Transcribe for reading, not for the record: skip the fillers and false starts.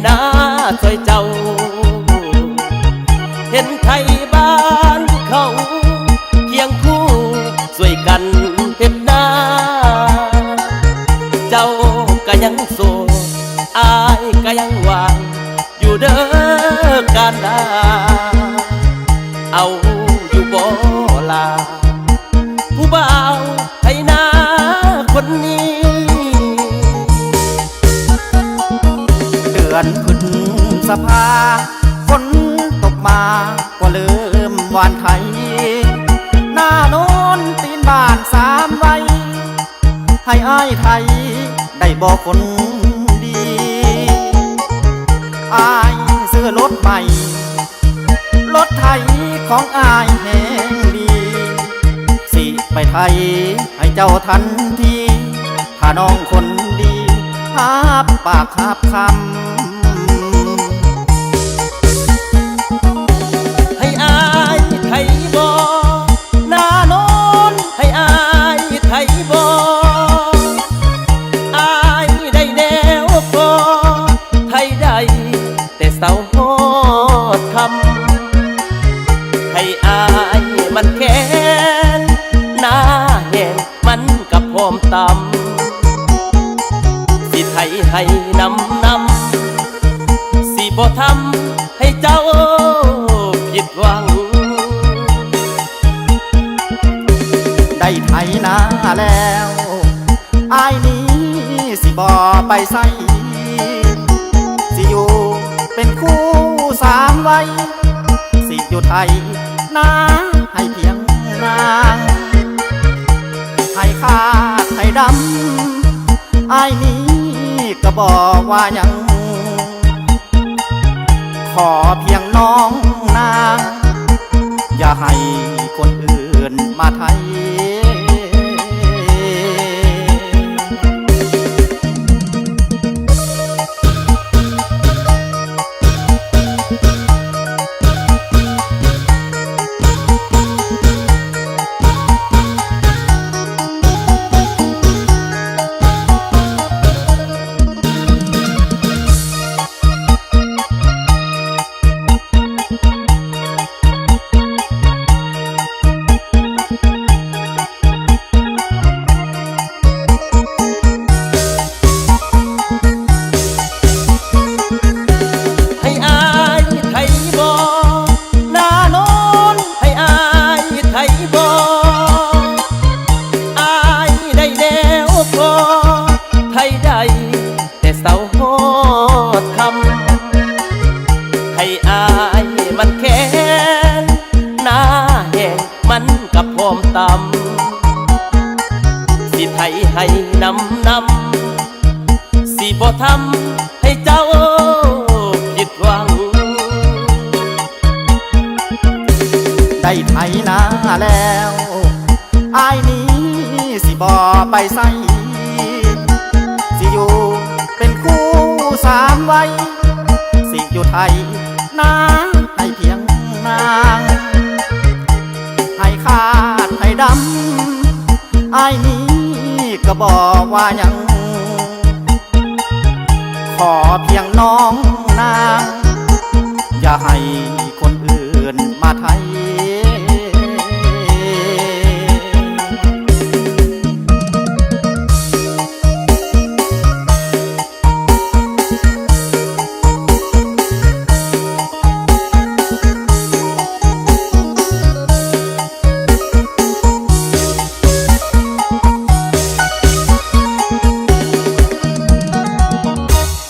นาช่วยเจ้าเห็นไทยบ้านเขาเคียงคู่ช่วยกันเฮ็ดนาเจ้าก็ยังโสดอายก็ยังว่างอยู่เด้อการดาเอาอยู่บ่ลาผู้บ่าวไทยนาคนนี้เดือนพฤษภาฝนตกมาก็เริ่มหวานไทยหน้าโน้นตีนบ้านสามไว้ให้อ้ายไทยได้บอกคนดีอ้ายซื้อรถใหม่รถไทยของอ้ายแห่งดีสิไปไทยให้เจ้าทันทีถ้าน้องคนดีหาปากหาคำให้อายไทยบ่หน้าโน้นให้อายไทยบ่อายได้แนวพอไทยได้แต่เศร้าฮอดคำให้อายมันแค้นหน้าแห้งมันกับพร้อมตำสิไทยให้นำสิบ่ทำให้เจ้าผิดหวังได้ไทยนาแล้วอ้ายนี้สิบ่ไปใส่สิอยู่เป็นคู่สามไว้สิอยู่ไทยนาให้เพียงนางให้ขาดให้ดำอ้ายนี้ก็บอกว่ายังขอเพียงน้องนางอย่าให้คนอื่นมาไทยแต่เศร้าฮอดคำให้อายมันแค้นหน้าแห้งมันกับพร้อมตำสิไทยให้นำสิบ่ทำให้เจ้าผิดหวังได้ไทยนาแล้วอ้ายนี้สิบ่ไปใส่สิอยู่เป็นคู่สามไว้สิอยู่ไทยนาให้เพียงนางให้ขาดให้ดำอ้ายนี้ก็บอกว่ายังขอเพียงน้องนางอย่าให้